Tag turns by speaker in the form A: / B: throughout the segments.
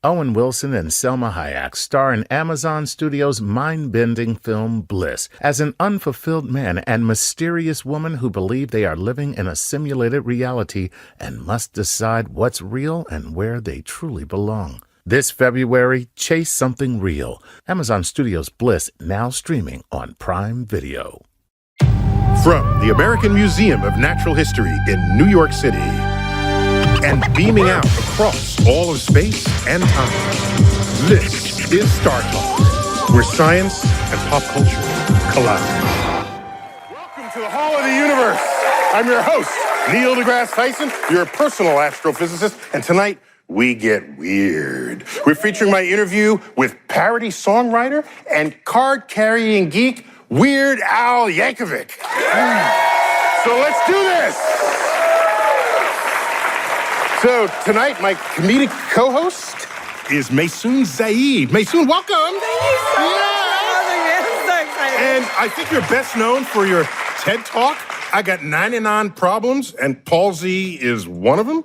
A: Owen Wilson and Selma Hayek star in Amazon Studios' mind-bending film Bliss as an unfulfilled man and mysterious woman who believe they are living in a simulated reality and must decide what's real and where they truly belong. This February, chase something real. Amazon Studios' Bliss now streaming on Prime Video.
B: From the American Museum of Natural History in New York City and beaming out across all of space and time, this is Star Talk, where science and pop culture collide. Welcome to the Hall of the Universe. I'm your host, Neil Degrasse Tyson, your personal astrophysicist, and tonight we get weird. We're featuring my interview with parody songwriter and card-carrying geek, Weird Al Yankovic. So let's do this. So tonight, my comedic co-host is Maysoon Zayid. Maysoon, welcome.
C: Thank you so much for having me. I'm so excited.
B: And I think you're best known for your TED Talk. I got 99 problems, and palsy is one of them.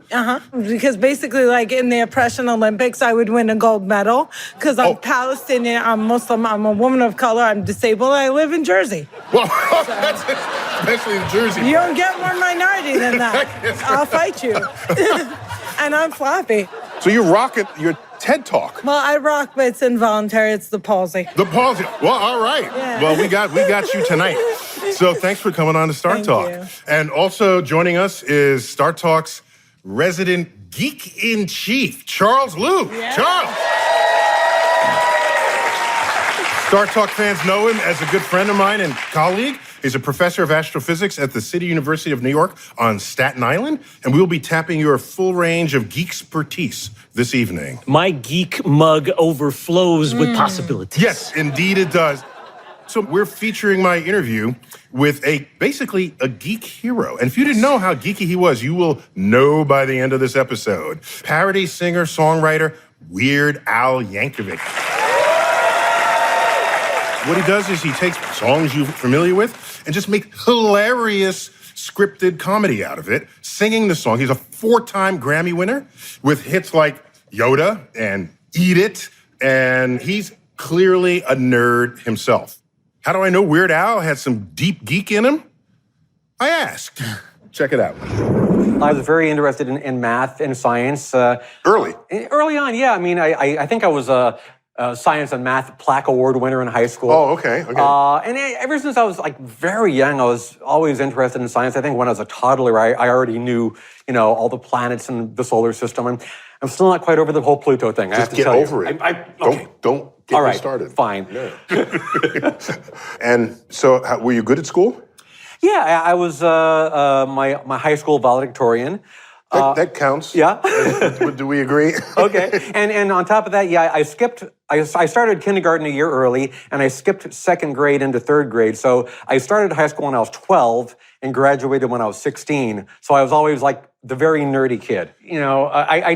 C: Because basically, like in the Oppression Olympics, I would win a gold medal because I'm Palestinian, I'm Muslim, I'm a woman of color, I'm disabled, I live in Jersey.
B: Well, that's especially in Jersey.
C: You don't get more minority than that. I'll fight you. And I'm floppy.
B: So you rock it, your TED Talk.
C: Well, I rock, but it's involuntary. It's the palsy.
B: The palsy. Well, all right.
C: Yeah.
B: Well, we got you tonight. So thanks for coming on to Star Talk.
C: You.
B: And also joining us is Star Talk's resident geek-in-chief, Charles Liu.
C: Yeah.
B: Charles. Star Talk fans know him as a good friend of mine and colleague. He's a professor of astrophysics at the City University of New York on Staten Island, and we'll be tapping your full range of geek expertise this evening.
D: My geek mug overflows with possibilities.
B: Yes, indeed it does. So we're featuring my interview with basically a geek hero. And if you didn't know how geeky he was, you will know by the end of this episode. Parody singer, songwriter, Weird Al Yankovic. What he does is he takes songs you're familiar with and just make hilarious scripted comedy out of it, singing the song. He's a 4-time Grammy winner with hits like Yoda and Eat It, and he's clearly a nerd himself. How do I know Weird Al had some deep geek in him? I asked. Check it out.
E: I was very interested in math and science.
B: Early?
E: Early on, yeah. I mean, I think I was a science and math plaque award winner in high school.
B: Oh, okay.
E: And ever since I was like very young, I was always interested in science. I think when I was a toddler, I already knew, all the planets in the solar system. And I'm still not quite over the whole Pluto thing.
B: Just get over it.
E: Okay.
B: Don't get me started.
E: Fine.
B: Yeah. And so, were you good at school?
E: Yeah, I was my high school valedictorian.
B: That counts.
E: Yeah.
B: Do we agree?
E: Okay. And on top of that, yeah, I started kindergarten a year early, and I skipped second grade into third grade. So I started high school when I was 12 and graduated when I was 16. So I was always like the very nerdy kid. I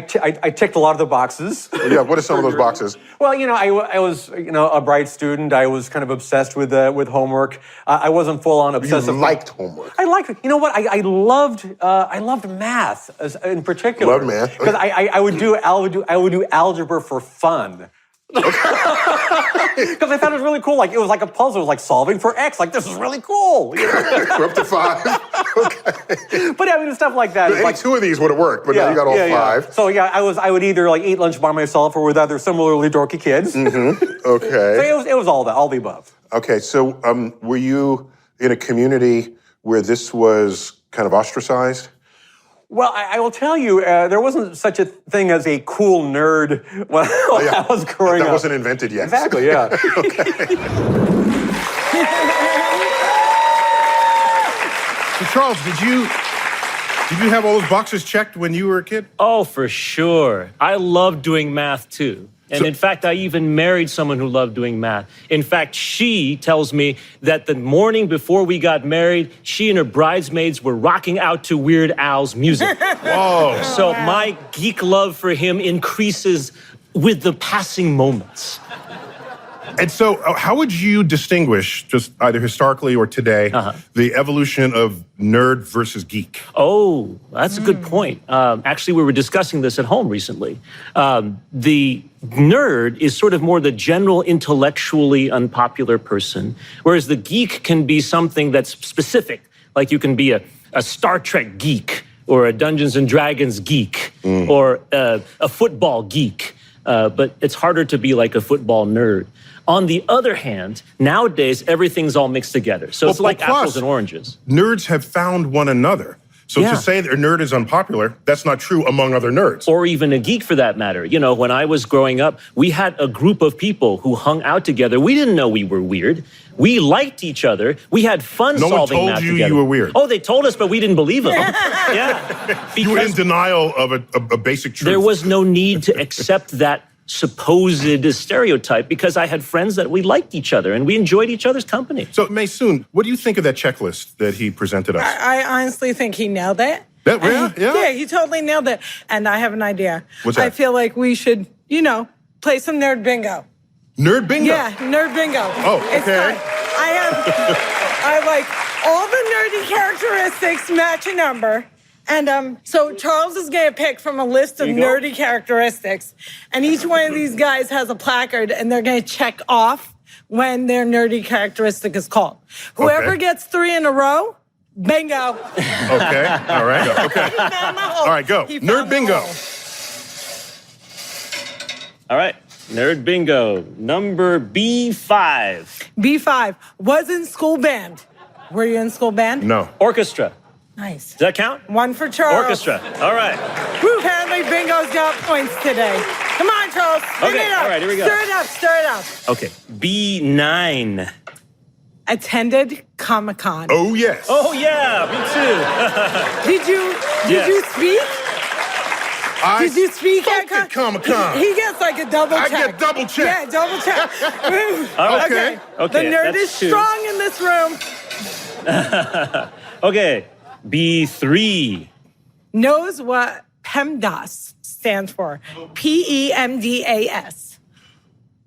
E: ticked a lot of the boxes.
B: Yeah, what are some of those boxes?
E: Well, I was, a bright student. I was kind of obsessed with homework. I wasn't full on obsessive.
B: You liked homework.
E: I liked it. You know what? I loved math in particular.
B: Loved math.
E: Because I would do algebra for fun. Because I thought it was really cool. Like it was like a puzzle. It was like solving for X. Like this is really cool.
B: We're up to 5. Okay.
E: But I mean, stuff like that.
B: Any 2 of these would have worked, but now you got all 5.
E: Yeah. So yeah, I would either like eat lunch by myself or with other similarly dorky kids.
B: Mm-hmm. Okay.
E: So it was all the above.
B: Okay. So were you in a community where this was kind of ostracized?
E: Well, I will tell you, there wasn't such a thing as a cool nerd when I was growing up.
B: That wasn't invented yet.
E: Exactly, yeah.
B: Okay. So Charles, did you have all those boxes checked when you were a kid?
D: Oh, for sure. I loved doing math, too. And in fact, I even married someone who loved doing math. In fact, she tells me that the morning before we got married, she and her bridesmaids were rocking out to Weird Al's music.
B: Whoa.
D: So my geek love for him increases with the passing moments.
B: And so how would you distinguish, just either historically or today, the evolution of nerd versus geek?
D: Oh, that's a good point. Actually, we were discussing this at home recently. The nerd is sort of more the general intellectually unpopular person, whereas the geek can be something that's specific. Like you can be a Star Trek geek, or a Dungeons and Dragons geek, or a football geek. But it's harder to be like a football nerd. On the other hand, nowadays, everything's all mixed together. So it's like apples and oranges.
B: Nerds have found one another. So to say that a nerd is unpopular, that's not true among other nerds.
D: Or even a geek for that matter. You know, when I was growing up, we had a group of people who hung out together. We didn't know we were weird. We liked each other. We had fun solving math together.
B: No one told you were weird.
D: Oh, they told us, but we didn't believe them. Yeah.
B: You were in denial of a basic truth.
D: There was no need to accept that supposed stereotype because I had friends that we liked each other and we enjoyed each other's company.
B: So, Maysoon, what do you think of that checklist that he presented us?
C: I honestly think he nailed it.
B: Yeah,
C: he totally nailed it. And I have an idea.
B: What's that?
C: I feel like we should, play some nerd bingo.
B: Nerd bingo?
C: Yeah, nerd bingo.
B: Oh, okay.
C: I like all the nerdy characteristics match a number. And so Charles is going to pick from a list of nerdy characteristics. And each one of these guys has a placard, and they're going to check off when their nerdy characteristic is called. Whoever gets 3 in a row, bingo.
B: Okay, all right. Okay. All right, go. Nerd bingo.
D: All right, nerd bingo. Number B5.
C: B5, was in school band. Were you in school band?
B: No.
D: Orchestra.
C: Nice.
D: Does that count?
C: 1 for Charles.
D: Orchestra. All right.
C: Woo, apparently bingo's got points today. Come on, Charles. Bring it up.
D: All right, here we go.
C: Stir it up, stir it up.
D: Okay, B9.
C: Attended Comic-Con.
B: Oh, yes.
D: Oh, yeah, me too.
C: Did you speak? Did you speak at
B: Comic-Con?
C: He gets like a double check.
B: I get double check.
C: Yeah, double check.
B: Okay.
C: The nerd is strong in this room.
D: Okay, B3.
C: Knows what PEMDAS stands for. PEMDAS.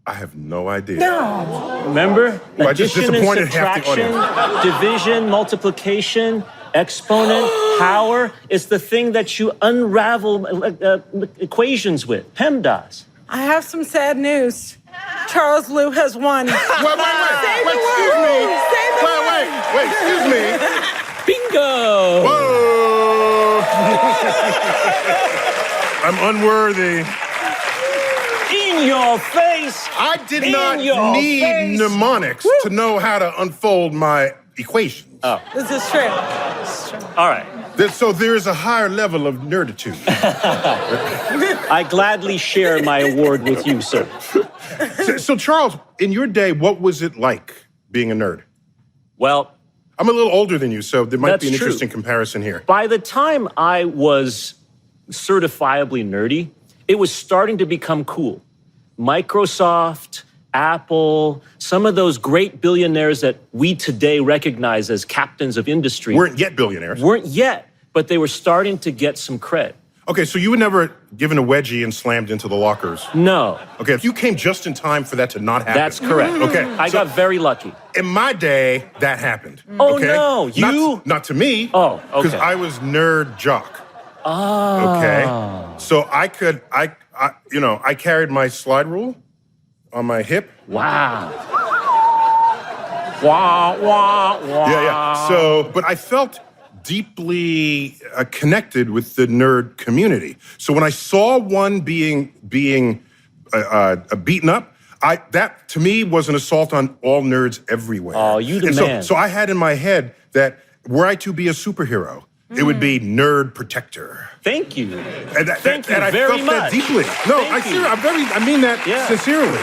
B: I have no idea.
C: No.
D: Remember?
B: I just
D: Addition and
B: disappointed half the
D: subtraction, division, multiplication, exponent, power. It's the thing that you unravel equations with. PEMDAS.
C: I have some sad news. Charles Liu has won.
B: Wait, excuse me.
D: Bingo!
B: Whoa! I'm unworthy.
D: In your face!
B: I did not need mnemonics to know how to unfold my equations.
D: Oh.
C: This is true.
D: All right.
B: So there is a higher level of nerditude.
D: I gladly share my award with you, sir.
B: So, Charles, in your day, what was it like being a nerd?
D: Well,
B: I'm a little older than you, so there might be an
D: That's
B: interesting
D: true.
B: comparison here.
D: By the time I was certifiably nerdy, it was starting to become cool. Microsoft, Apple, some of those great billionaires that we today recognize as captains of industry
B: Weren't yet billionaires.
D: weren't yet, but they were starting to get some cred.
B: Okay, so you were never given a wedgie and slammed into the lockers.
D: No,
B: Okay, you came just in time for that to not happen.
D: that's correct.
B: Okay,
D: I got very lucky.
B: in my day, that happened.
D: Oh,
B: okay?
D: no, you?
B: Not to me.
D: Oh, okay.
B: Because I was nerd jock.
D: Oh.
B: Okay. So I carried my slide rule on my hip.
D: Wow. Wah, wah, wah.
B: Yeah. So, but I felt deeply connected with the nerd community. So when I saw one being beaten up, that to me was an assault on all nerds everywhere.
D: Oh, you the
B: and
D: man.
B: So I had in my head that were I to be a superhero, it would be nerd protector.
D: Thank you.
B: Thank you
D: very
B: felt that
D: much.
B: deeply. No,
D: Thank you.
B: I mean that sincerely.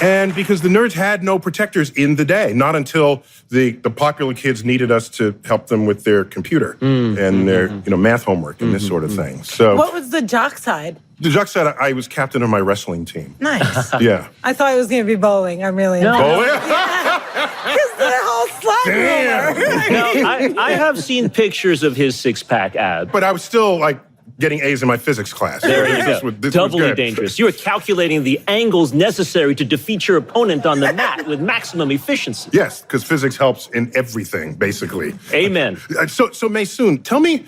B: And because the nerds had no protectors in the day, not until the popular kids needed us to help them with their computer and their math homework and this sort of thing. So
C: What was the jock side?
B: the jock said I was captain of my wrestling team.
C: Nice.
B: Yeah.
C: I thought it was going to be bowling. I'm really
D: No.
B: Oh, yeah.
C: Because the whole slide
B: Damn.
C: ruler.
D: Now, I have seen pictures of his six-pack ab.
B: But I was still like getting A's in my physics class.
D: There you go.
B: This was
D: Doubly
B: good.
D: dangerous. You are calculating the angles necessary to defeat your opponent on the mat with maximum efficiency.
B: Yes, because physics helps in everything, basically.
D: Amen.
B: So Maysoon, tell me,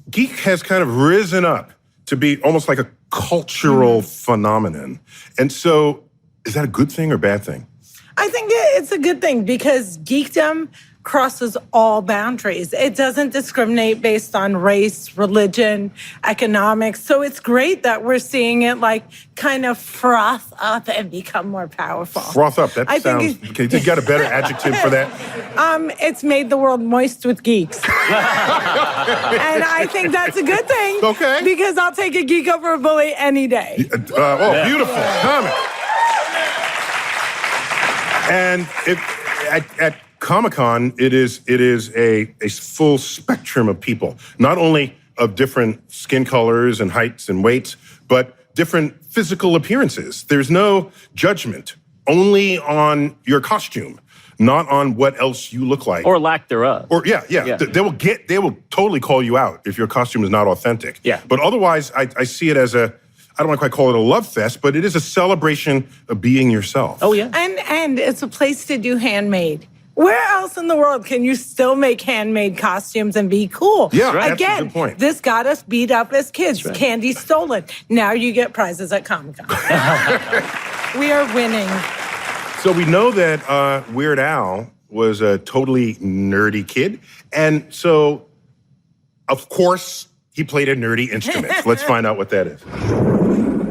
B: Geek has kind of risen up to be almost like a cultural phenomenon. And so, is that a good thing or bad thing?
C: I think it's a good thing because geekdom crosses all boundaries. It doesn't discriminate based on race, religion, economics. So it's great that we're seeing it like kind of froth up and become more powerful.
B: Froth up, that sounds... Okay, you got a better adjective for that?
C: It's made the world moist with geeks. And I think that's a good thing.
B: Okay.
C: Because I'll take a geek over a bully any day.
B: Beautiful comment. And at Comic-Con, it is a full spectrum of people, not only of different skin colors and heights and weights, but different physical appearances. There's no judgment, only on your costume, not on what else you look like.
D: Or lack thereof.
B: Or yeah. They will totally call you out if your costume is not authentic.
D: Yeah.
B: But otherwise, I see it as I don't want to quite call it a love fest, but it is a celebration of being yourself.
D: Oh, yeah.
C: And it's a place to do handmade. Where else in the world can you still make handmade costumes and be cool?
B: Yeah, right. That's a
C: Again,
B: good point.
C: this got us beat up as kids.
D: Right.
C: Candy stolen. Now you get prizes at Comic-Con. We are winning.
B: So we know that Weird Al was a totally nerdy kid. And so, of course, he played a nerdy instrument. Let's find out what that is.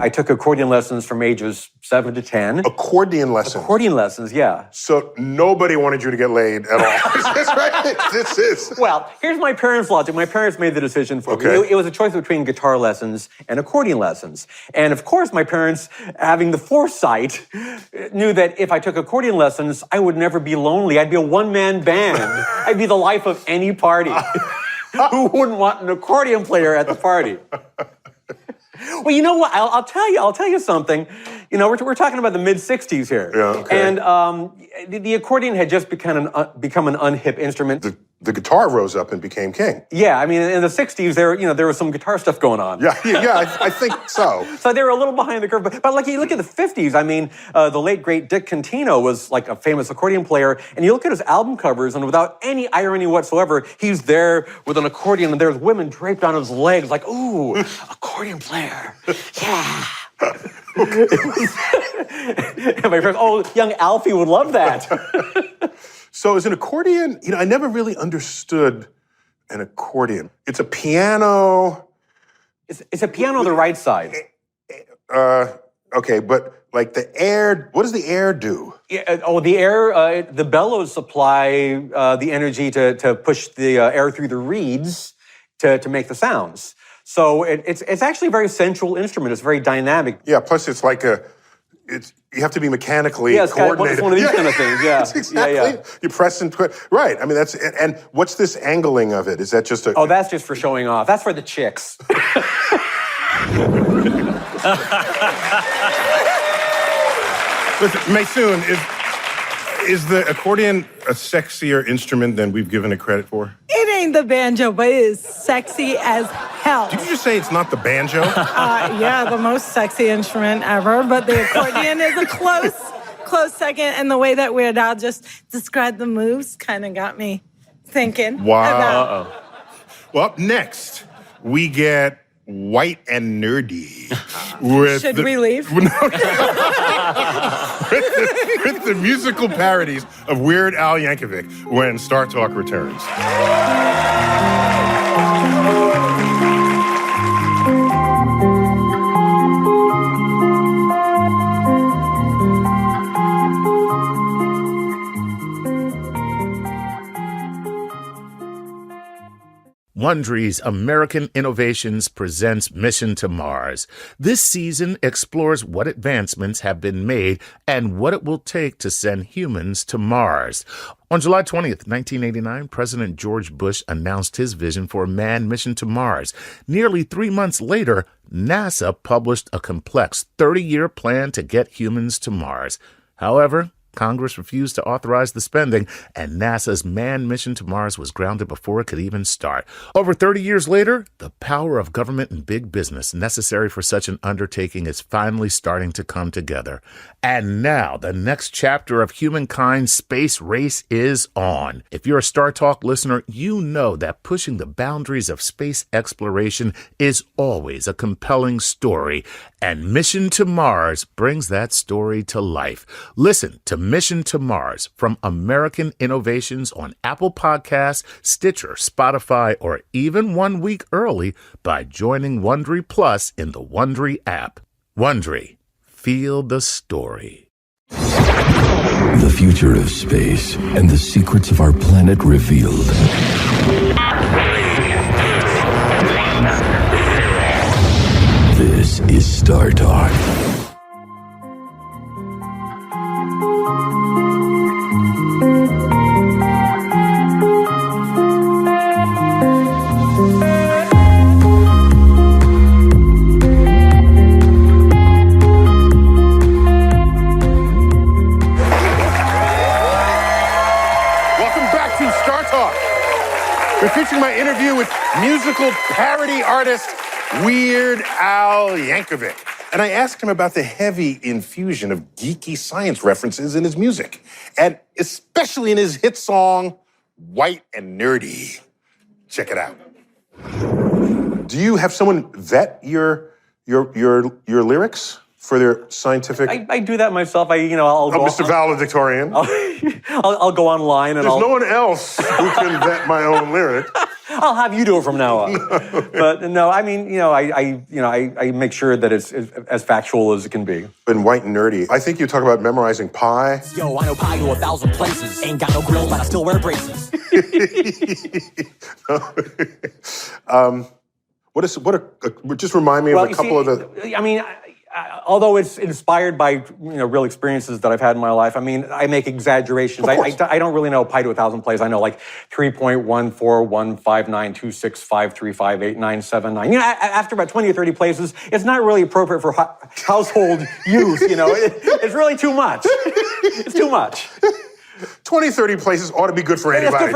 E: I took accordion lessons from ages 7 to 10.
F: Accordion lessons.
E: Accordion lessons, yeah.
F: So nobody wanted you to get laid at all. Is this right? This is.
E: Well, here's my parents' logic. My parents made the decision for me.
F: Okay.
E: It was a choice between guitar lessons and accordion lessons. And of course, my parents, having the foresight, knew that if I took accordion lessons, I would never be lonely. I'd be a one-man band. I'd be the life of any party. Who wouldn't want an accordion player at the party? Well, you know what? I'll tell you something. You know, we're talking about the mid-'60s here.
F: Yeah, okay.
E: And the accordion had just become an unhip instrument.
F: The guitar rose up and became king.
E: Yeah, I mean, in the 60s, there was some guitar stuff going on.
F: Yeah, I think so.
E: So they were a little behind the curve. But like, you look at the 50s, I mean, the late, great Dick Contino was like a famous accordion player. And you look at his album covers, and without any irony whatsoever, he's there with an accordion, and there's women draped on his legs, like, ooh, accordion player. Yeah. And my friends, oh, young Alfie would love that.
F: So is an accordion, I never really understood an accordion. It's a piano.
E: It's a piano on the right side.
F: Okay, but like the air, what does the air do?
E: The air, the bellows supply the energy to push the air through the reeds to make the sounds. So it's actually a very sensual instrument. It's very dynamic.
F: Yeah, plus it's like you have to be mechanically coordinated.
E: It's one of these kind of things, yeah.
F: That's exactly.
E: Yeah.
F: You press and twist. Right, I mean, and what's this angling of it? Is that just a...
E: Oh, that's just for showing off. That's for the chicks.
B: Listen, Maysoon, is the accordion a sexier instrument than we've given it credit for?
C: It ain't the banjo, but it is sexy as hell.
B: Did you just say it's not the banjo?
C: Yeah, the most sexy instrument ever, but the accordion is a close second, and the way that Weird Al just described the moves kind of got me thinking.
B: Wow. Well, up next, we get White and Nerdy.
C: Should we leave?
B: with the musical parodies of Weird Al Yankovic when Star Talk returns.
A: Wondery's American Innovations presents Mission to Mars. This season explores what advancements have been made and what it will take to send humans to Mars. On July 20th, 1989, President George Bush announced his vision for a manned mission to Mars. Nearly 3 months later, NASA published a complex 30-year plan to get humans to Mars. However, Congress refused to authorize the spending, and NASA's manned mission to Mars was grounded before it could even start. Over 30 years later, the power of government and big business necessary for such an undertaking is finally starting to come together. And now, the next chapter of humankind's space race is on. If you're a Star Talk listener, you know that pushing the boundaries of space exploration is always a compelling story, and Mission to Mars brings that story to life. Listen to Mission to Mars from American Innovations on Apple Podcasts, Stitcher, Spotify, or even 1 week early by joining Wondery Plus in the Wondery app. Wondery. Feel the story.
G: The future of space and the secrets of our planet revealed. This is Star Talk.
B: We're featuring my interview with musical parody artist Weird Al Yankovic. And I asked him about the heavy infusion of geeky science references in his music, and especially in his hit song, White and Nerdy. Check it out. Do you have someone vet your lyrics for their scientific?
E: I do that myself. I'll go.
B: Mr. Valedictorian.
E: I'll go online and
B: There's no one else who can vet my own lyrics.
E: I'll have you do it from now on. But no, I make sure that it's as factual as it can be.
B: And White and Nerdy. I think you talk about memorizing pi.
H: Yo, I know pi to 1,000 places. Ain't got no grill, but I still wear braces.
B: Just remind me of a couple of the.
E: Although it's inspired by real experiences that I've had in my life, I make exaggerations. I don't really know pi to 1,000 places. I know like 3.1415926535897. After about 20 or 30 places, it's not really appropriate for household use. It's really too much. It's too much.
B: 20, 30 places ought to be good for anybody.
E: It's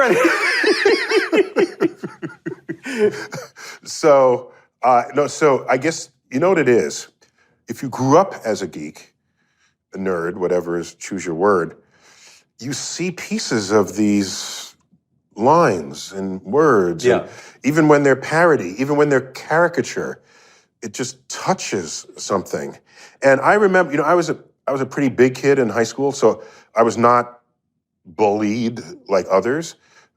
E: good for
B: So I guess you know what it is. If you grew up as a geek, a nerd, whatever is, choose your word, you see pieces of these lines and words.
E: Yeah.
B: And even when they're parody, even when they're caricature, it just touches something. And I remember, I was a pretty big kid in high school, so I was not bullied like others,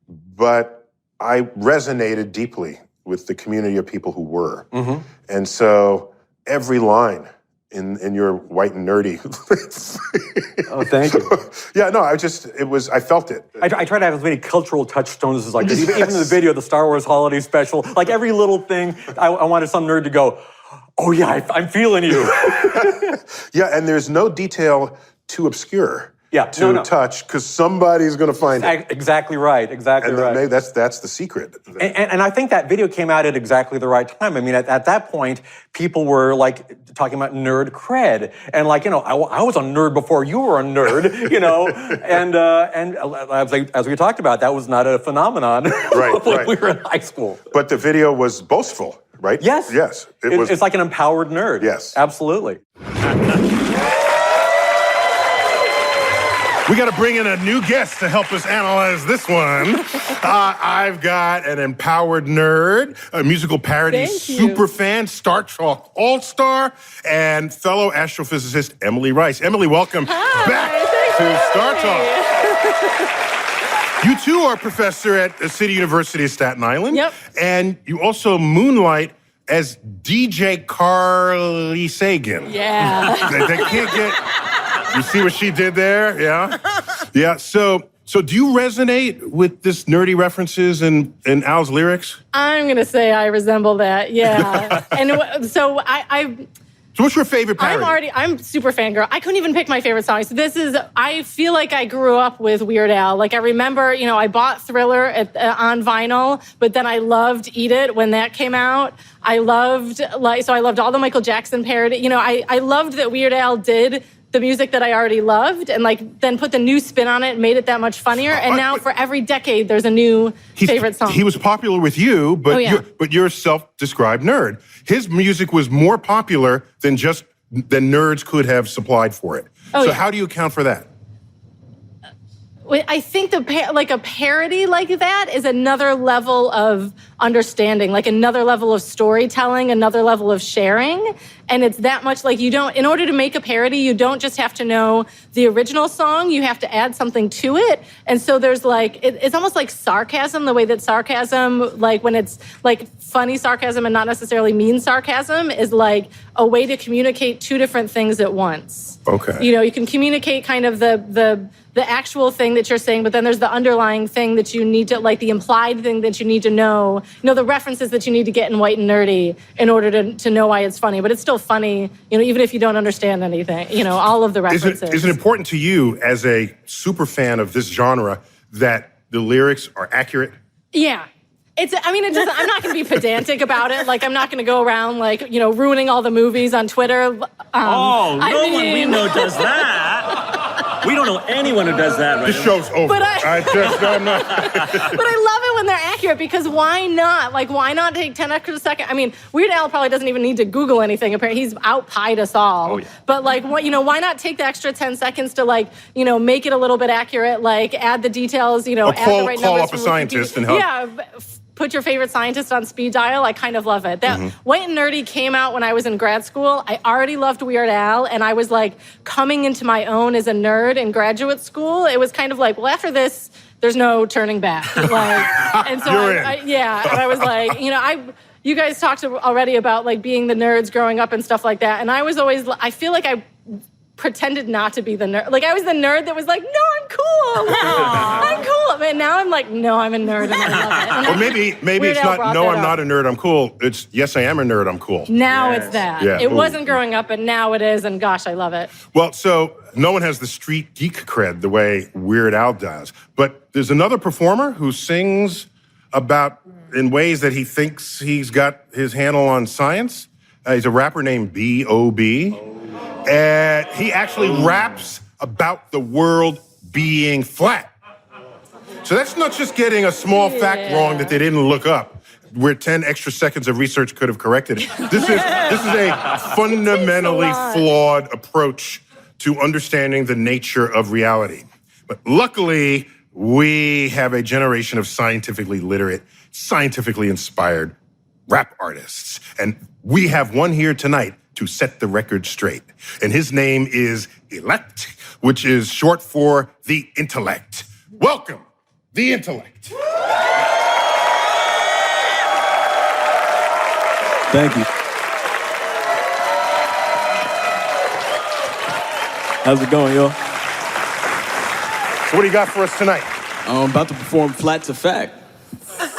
B: but I resonated deeply with the community of people who were. Mm-hmm. And so every line in your White and Nerdy.
E: Oh, thank you.
B: Yeah, no, I felt it.
E: I try to have as many cultural touchstones as I could. Even in the video, the Star Wars Holiday Special, like every little thing, I wanted some nerd to go, oh yeah, I'm feeling you.
B: Yeah, and there's no detail too obscure.
E: To
B: touch, because somebody's going to find it.
E: Exactly right.
B: Maybe that's the secret.
E: And I think that video came out at exactly the right time. At that point, people were like talking about nerd cred, and I was a nerd before you were a nerd, and as we talked about, that was not a phenomenon when we were in high school.
B: But the video was boastful, right?
E: Yes. It's like an empowered nerd.
B: Yes,
E: absolutely.
B: We got to bring in a new guest to help us analyze this one. I've got an empowered nerd, a musical parody super fan, Star Talk all-star, and fellow astrophysicist Emily Rice. Emily, welcome back to Star Talk. You too are a professor at the City University of Staten Island.
I: Yep.
B: And you also moonlight as DJ Carly Sagan.
I: Yeah.
B: They can't get... You see what she did there? Yeah? Yeah, so do you resonate with this nerdy references in Al's lyrics?
I: I'm going to say I resemble that, yeah. And so
B: So what's your favorite parody?
I: I'm super fangirl. I couldn't even pick my favorite song. So I feel like I grew up with Weird Al. Like I remember, I bought Thriller on vinyl, but then I loved Eat It when that came out. I loved all the Michael Jackson parody. I loved that Weird Al did the music that I already loved and like then put the new spin on it and made it that much funnier. And now for every decade, there's a new favorite song.
F: He was popular with you, but you're a self-described nerd. His music was more popular than nerds could have supplied for it. How do you account for that?
I: I think a parody like that is another level of understanding, like another level of storytelling, another level of sharing. And it's that much like in order to make a parody, you don't just have to know the original song, you have to add something to it. And so there's like, it's almost like sarcasm, the way that sarcasm, like when it's like funny sarcasm and not necessarily mean sarcasm, is like a way to communicate two different things at once.
F: Okay.
I: You can communicate kind of the actual thing that you're saying, but then there's the underlying thing that you need to, like the implied thing that you need to know, the references that you need to get in White and Nerdy in order to know why it's funny. But it's still funny, even if you don't understand anything, all of the references.
F: Is it important to you as a super fan of this genre that the lyrics are accurate?
I: Yeah. I'm not going to be pedantic about it. Like, I'm not going to go around, like, ruining all the movies on Twitter.
D: No one we know does that. We don't know anyone who does that right now.
F: This show's over.
I: But
F: I'm not.
I: But I love it when they're accurate, because why not? Like, why not take 10 extra seconds? I mean, Weird Al probably doesn't even need to Google anything. Apparently, he's out-pied us all.
D: Oh, yeah.
I: But, like, why not take the extra 10 seconds to, like, make it a little bit accurate, like, add the details, add the right numbers.
F: Call up a scientist and help.
I: Yeah. Put your favorite scientist on speed dial. I kind of love it. That White and Nerdy came out when I was in grad school. I already loved Weird Al, and I was like coming into my own as a nerd in graduate school. It was kind of like, well, after this, there's no turning back. And so I was like, you guys talked already about like being the nerds growing up and stuff like that, and I feel like I pretended not to be the nerd. Like, I was the nerd that was like, no, I'm cool. I'm cool. And now I'm like, no, I'm a nerd and I love it.
F: Or maybe it's not, no, I'm not a nerd, I'm cool. It's, yes, I am a nerd, I'm cool.
I: Now it's that.
F: Yeah.
I: It wasn't growing up, and now it is, and gosh, I love it.
F: Well, so no one has the street geek cred the way Weird Al does. But there's another performer who sings about in ways that he thinks he's got his handle on science. He's a rapper named B.O.B. And he actually raps about the world being flat. So that's not just getting a small fact wrong that they didn't look up, where 10 extra seconds of research could have corrected it. This is a fundamentally flawed approach to understanding the nature of reality. But luckily, we have a generation of scientifically literate, scientifically inspired rap artists. And we have one here tonight to set the record straight. And his name is Ellect, which is short for the intellect. Welcome, the intellect.
J: Thank you. How's it going, yo?
F: So what do you got for us tonight?
J: I'm about to perform Flat to Fact.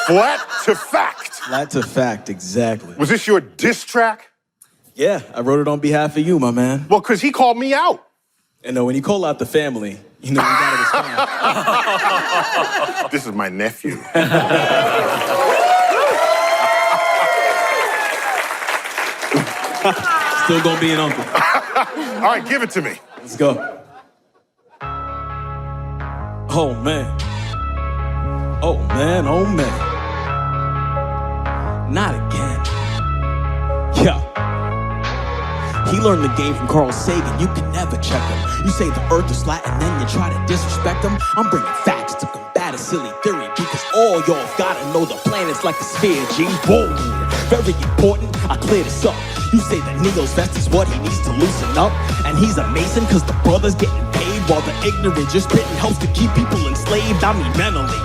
F: Flat to Fact?
J: Flat to Fact, exactly.
F: Was this your diss track?
J: Yeah, I wrote it on behalf of you, my man.
F: Well, because he called me out.
J: And when you call out the family, you gotta respond.
F: This is my nephew.
J: Still gonna be an uncle.
F: All right, give it to me.
J: Let's go. Oh, man. Oh, man, oh, man. Not again. Yeah. He learned the game from Carl Sagan. You can never check him. You say the earth is flat and then you try to disrespect him. I'm bringing facts to combat a silly theory, because all y'all gotta know the planet's like a sphere, G. Whoa. Very important, I clear this up. You say that Neo's vest is what he needs to loosen up, and he's a Mason cause the brother's getting paid, while the ignorant just spitting helps to keep people enslaved. I mean, mentally,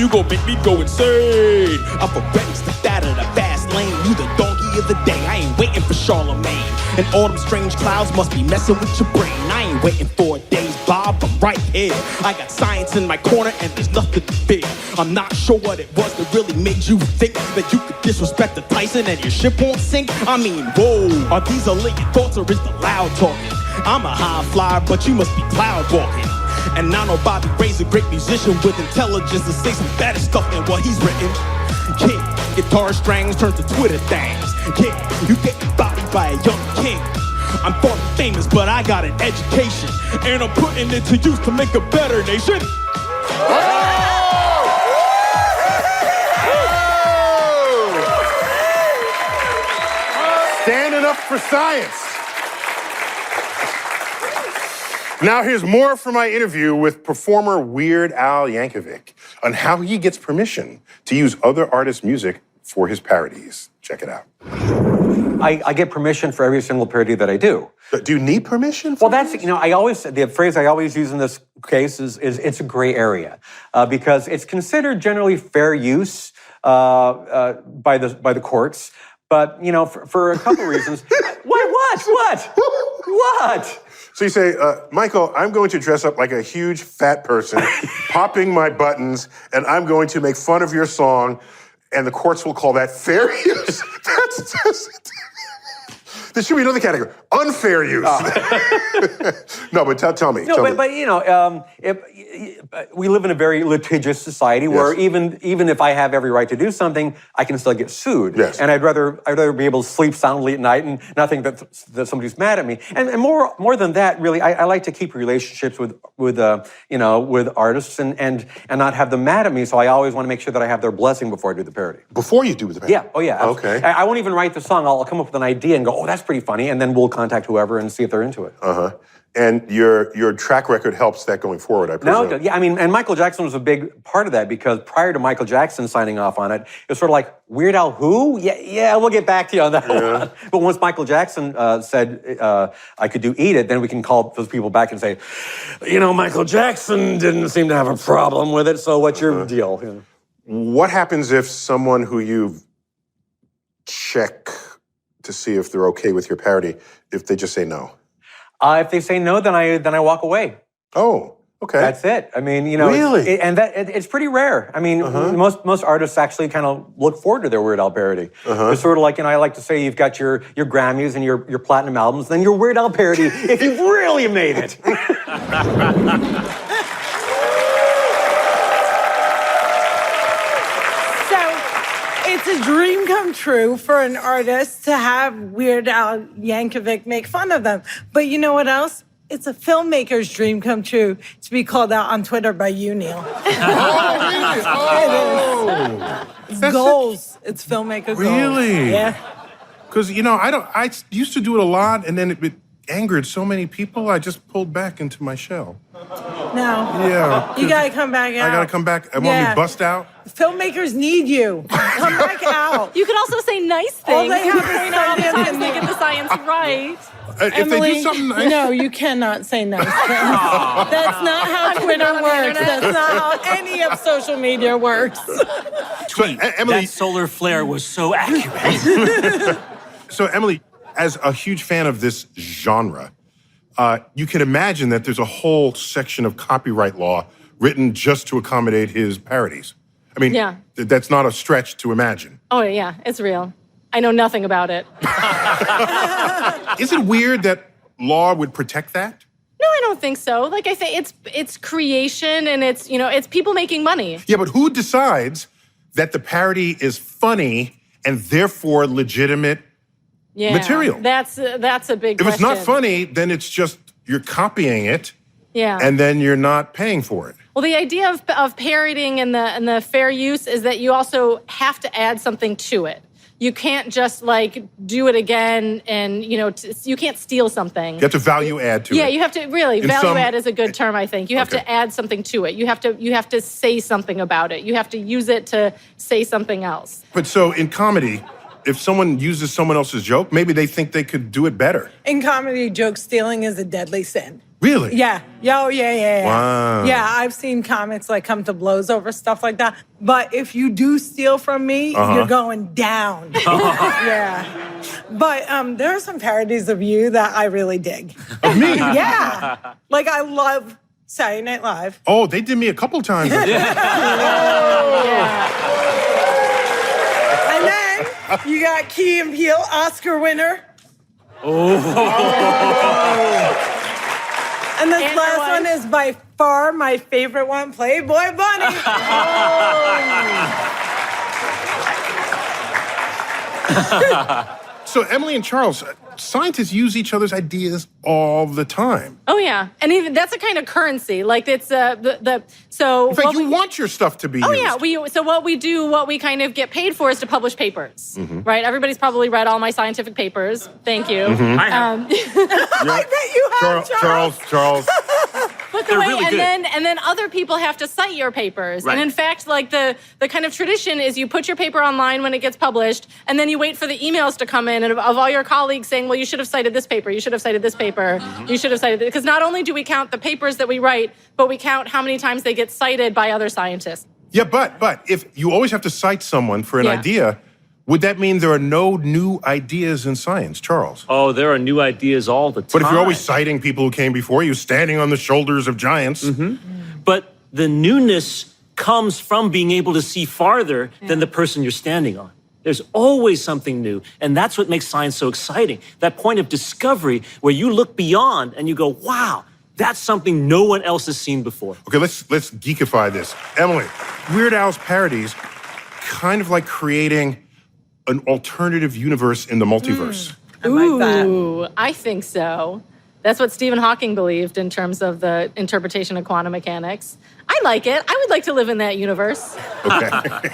J: you gon' make me go insane. I'm already stepped out of the fast lane. You the donkey of the day, I ain't waiting for Charlemagne. And all them strange clouds must be messing with your brain. I ain't waiting for a days, Bob, I'm right here. I got science in my corner and there's nothing to fear. I'm not sure what it was that really made you think that you could disrespect the Tyson and your ship won't sink. I mean, whoa, are these only your thoughts or is the loud talking? I'm a high flyer, but you must be cloud walking. And I know Bobby Ray's a great musician with intelligence to say some better stuff than what he's written. Yeah, guitar strings turn to Twitter things. Yeah, you get bodied by a young king. I'm far from famous, but I got an education, and I'm putting it to use to make a better nation.
F: Standing up for science. Now here's more from my interview with performer Weird Al Yankovic on how he gets permission to use other artists' music for his parodies. Check it out.
E: I get permission for every single parody that I do.
F: But do you need permission?
E: Well, that's, the phrase I always use in this case is it's a gray area because it's considered generally fair use by the courts. But, for a couple reasons. What?
F: So you say, Michael, I'm going to dress up like a huge fat person, popping my buttons, and I'm going to make fun of your song, and the courts will call that fair use. That's just... There should be another category, unfair use. No, but tell me. We live in a very litigious society where even if I have every right to do something, I can still get sued. Yes.
E: And I'd rather be able to sleep soundly at night and not think that somebody's mad at me. And more than that, really, I like to keep relationships with artists and not have them mad at me. So I always want to make sure that I have their blessing before I do the parody.
F: Before you do the parody?
E: Yeah. Oh yeah.
F: Okay.
E: I won't even write the song. I'll come up with an idea and go, oh, that's pretty funny, and then we'll contact whoever and see if they're into it.
F: And your track record helps that going forward, I presume.
E: No, yeah, and Michael Jackson was a big part of that because prior to Michael Jackson signing off on it, it was sort of like, Weird Al who? Yeah, we'll get back to you on that one. But once Michael Jackson said I could do Eat It, then we can call those people back and say, Michael Jackson didn't seem to have a problem with it, so what's your deal?
F: What happens if someone who you check to see if they're okay with your parody, if they just say no?
E: If they say no, then I walk away.
F: Oh, okay.
E: That's it. I mean,
F: Really?
E: It's pretty rare. I mean, most artists actually kind of look forward to their Weird Al parody. It's sort of like, I like to say you've got your Grammys and your platinum albums, then your Weird Al parody if you've really made it.
C: It's a dream come true for an artist to have Weird Al Yankovic make fun of them. But you know what else? It's a filmmaker's dream come true to be called out on Twitter by you, Neil. It's goals. It's filmmaker goals.
F: Really?
C: Yeah.
F: Because, I used to do it a lot, and then it angered so many people, I just pulled back into my shell.
C: No.
F: Yeah.
C: You gotta come back out.
F: I gotta come back. I want me to bust out.
C: Filmmakers need you. Come back out.
I: You can also say nice things.
C: All they have is
I: point out sometimes they get the science right.
F: If
C: Emily,
F: they do something nice.
C: no, you cannot say nice things. That's not how Twitter works. That's not how any of social media works.
F: So, Emily,
H: That solar flare was so accurate.
F: So, Emily, as a huge fan of this genre, you can imagine that there's a whole section of copyright law written just to accommodate his parodies. I mean, that's not a stretch to imagine.
I: Oh, yeah, it's real. I know nothing about it.
F: Is it weird that law would protect that?
I: No, I don't think so. Like I say, it's creation and it's people making money.
F: Yeah, but who decides that the parody is funny and therefore legitimate material?
I: That's a big
F: question. If it's not funny, then it's just you're copying it.
I: Yeah.
F: And then you're not paying for it.
I: Well, the idea of parodying and the fair use is that you also have to add something to it. You can't just do it again and, you can't steal something. You
F: have to value add to it.
I: Yeah, you have to value add is a good term, I think. You have to add something to it. You have to say something about it. You have to use it to say something else.
F: But so in comedy, if someone uses someone else's joke, maybe they think they could do it better.
C: In comedy, joke stealing is a deadly sin.
F: Really?
C: Yeah. Yeah.
F: Wow.
C: Yeah, I've seen comics come to blows over stuff like that. But if you do steal from me, you're going down. Yeah. But there are some parodies of you that I really dig.
F: Of me?
C: Yeah. I love Saturday Night Live.
F: Oh, they did me a couple times.
C: And then you got Key and Peele, Oscar winner. And this last one is by far my favorite one, Playboy Bunny.
F: So Emily and Charles, scientists use each other's ideas all the time.
I: Oh yeah, and even that's a kind of currency. Like it's so.
F: In fact, you want your stuff to be used.
I: Yeah, what we kind of get paid for is to publish papers, right? Everybody's probably read all my scientific papers. Thank you.
D: I have.
C: I bet you have,
F: Charles.
I: But
D: They're really good.
I: and then other people have to cite your papers.
D: Right.
I: And in fact, like the kind of tradition is you put your paper online when it gets published, and then you wait for the emails to come in of all your colleagues saying, well, you should have cited this paper, you should have cited this paper, you should have cited it. Because not only do we count the papers that we write, but we count how many times they get cited by other scientists.
F: Yeah, but if you always have to cite someone for an idea, would that mean there are no new ideas in science, Charles?
D: Oh, there are new ideas all the time.
F: But if you're always citing people who came before you, standing on the shoulders of giants.
D: But the newness comes from being able to see farther than the person you're standing on. There's always something new, and that's what makes science so exciting. That point of discovery where you look beyond and you go, wow, that's something no one else has seen before.
F: Okay, let's geekify this. Emily, Weird Al's parodies kind of like creating an alternative universe in the multiverse.
C: I like that.
I: Ooh, I think so. That's what Stephen Hawking believed in terms of the interpretation of quantum mechanics. I like it. I would like to live in that universe.
F: Okay.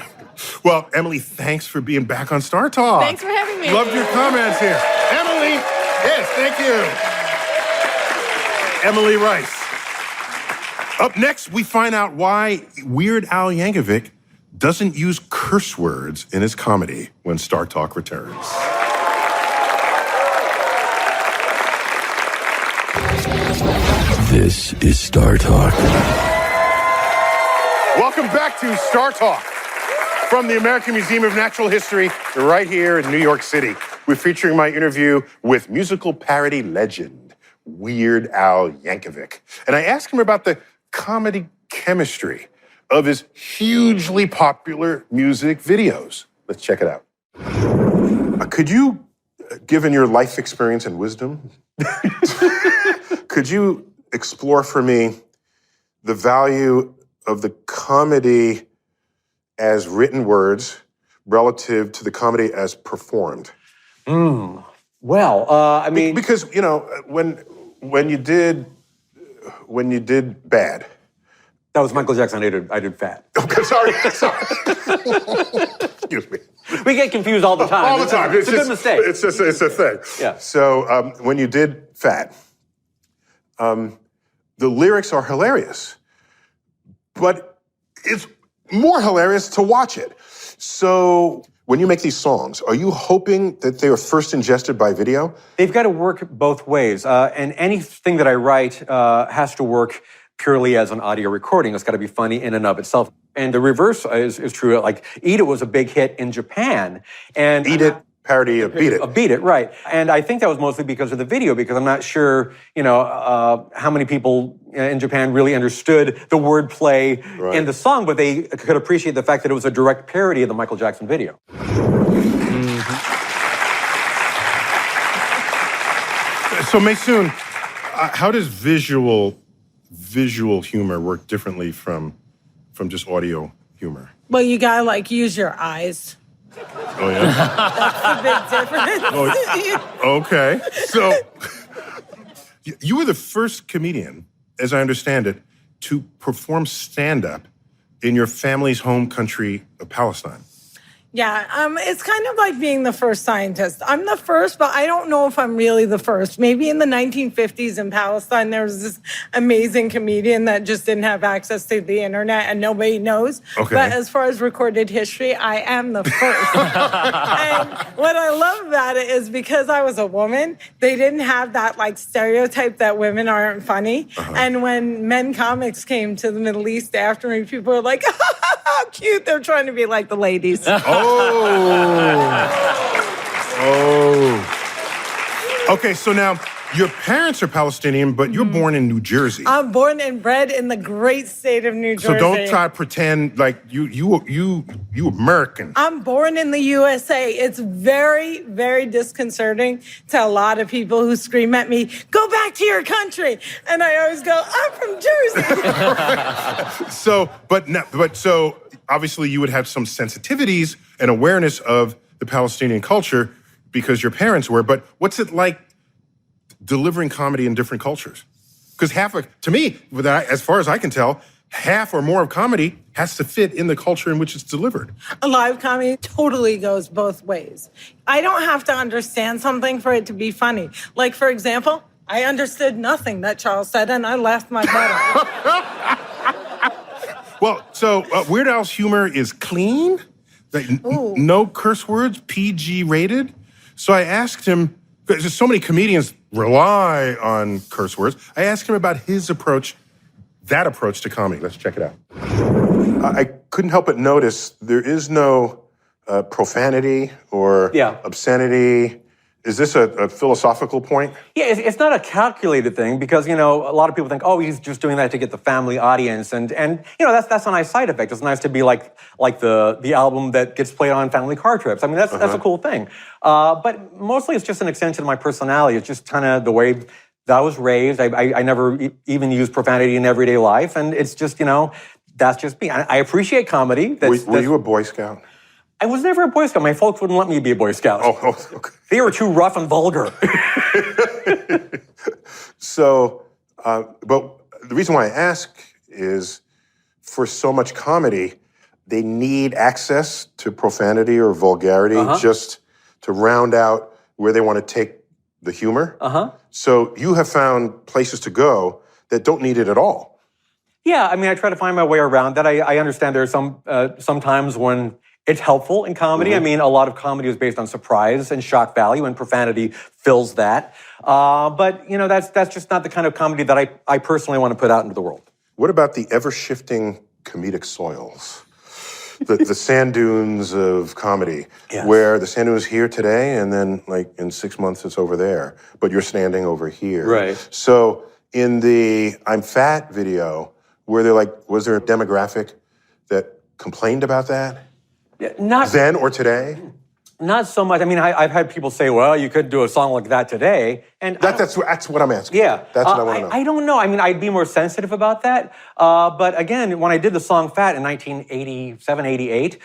F: Well, Emily, thanks for being back on Star Talk.
I: Thanks for having me.
F: Loved your comments here. Emily, yes, thank you. Emily Rice. Up next, we find out why Weird Al Yankovic doesn't use curse words in his comedy when Star Talk returns.
G: This is Star Talk.
F: Welcome back to Star Talk from the American Museum of Natural History right here in New York City. We're featuring my interview with musical parody legend, Weird Al Yankovic. And I asked him about the comedy chemistry of his hugely popular music videos. Let's check it out. Could you, given your life experience and wisdom, could you explore for me the value of the comedy as written words relative to the comedy as performed?
E: Well, I mean,
F: because you know when you did Bad.
E: That was Michael Jackson. I did Fat.
F: Okay, sorry. Excuse me.
E: We get confused all the time.
F: All the time.
E: It's a good mistake.
F: It's a thing.
E: Yeah.
F: So when you did Fat, the lyrics are hilarious, but it's more hilarious to watch it. So when you make these songs, are you hoping that they were first ingested by video?
E: They've got to work both ways. And anything that I write has to work purely as an audio recording. It's got to be funny in and of itself. And the reverse is true. Like, Eat It was a big hit in Japan. And
F: Eat It, parody of Beat It.
E: Beat It, right. And I think that was mostly because of the video, because I'm not sure, how many people in Japan really understood the wordplay in the song, but they could appreciate the fact that it was a direct parody of the Michael Jackson video.
F: So, Maysoon, how does visual humor work differently from just audio humor?
C: Well, you gotta use your eyes.
F: Oh yeah.
C: That's the big difference.
F: Okay. So you were the first comedian, as I understand it, to perform stand-up in your family's home country of Palestine.
C: Yeah, it's kind of like being the first scientist. I'm the first, but I don't know if I'm really the first. Maybe in the 1950s in Palestine, there was this amazing comedian that just didn't have access to the internet and nobody knows.
F: Okay.
C: But as far as recorded history, I am the first. And what I love about it is because I was a woman, they didn't have that stereotype that women aren't funny. And when men comics came to the Middle East after me, people were like, how cute. They're trying to be like the ladies.
F: Okay, so now your parents are Palestinian, but you're born in New Jersey.
C: I'm born and bred in the great state of New Jersey.
F: So don't try to pretend like you American.
C: I'm born in the USA. It's very, very disconcerting to a lot of people who scream at me, "Go back to your country." And I always go, "I'm from Jersey."
F: So obviously you would have some sensitivities and awareness of the Palestinian culture. because your parents were, but what's it like delivering comedy in different cultures? Because to me, as far as I can tell, half or more of comedy has to fit in the culture in which it's delivered.
C: A live comedy totally goes both ways. I don't have to understand something for it to be funny. Like, for example, I understood nothing that Charles said, and I laughed my butt off.
F: Well, so Weird Al's humor is clean, like, no curse words, PG rated. So I asked him, because so many comedians rely on curse words, I asked him about his approach, that approach to comedy. Let's check it out. I couldn't help but notice there is no profanity or obscenity. Is this a philosophical point?
E: Yeah, it's not a calculated thing because, a lot of people think, oh, he's just doing that to get the family audience. And that's a nice side effect. It's nice to be like the album that gets played on family car trips. I mean, that's a cool thing. But mostly it's just an extension of my personality. It's just kind of the way that I was raised. I never even use profanity in everyday life. And it's just, that's just me. I appreciate comedy.
F: Were you a Boy Scout?
E: I was never a Boy Scout. My folks wouldn't let me be a Boy Scout.
F: Oh, okay.
E: They were too rough and vulgar.
F: So, but the reason why I ask is for so much comedy, they need access to profanity or vulgarity just to round out where they want to take the humor. So you have found places to go that don't need it at all.
E: Yeah, I mean, I try to find my way around that. I understand there's some times when it's helpful in comedy. I mean, a lot of comedy is based on surprise and shock value, and profanity fills that. But, that's just not the kind of comedy that I personally want to put out into the world.
F: What about the ever-shifting comedic soils? The sand dunes of comedy, where the sand dune is here today, and then, in 6 months, it's over there. But you're standing over here.
E: Right.
F: So in the I'm Fat video, was there a demographic that complained about that?
E: Not
F: then or today?
E: Not so much. I mean, I've had people say, well, you could do a song like that today. And
F: that's what I'm asking.
E: Yeah.
F: That's what I want to know.
E: I don't know. I mean, I'd be more sensitive about that. But again, when I did the song Fat in 1987, 88,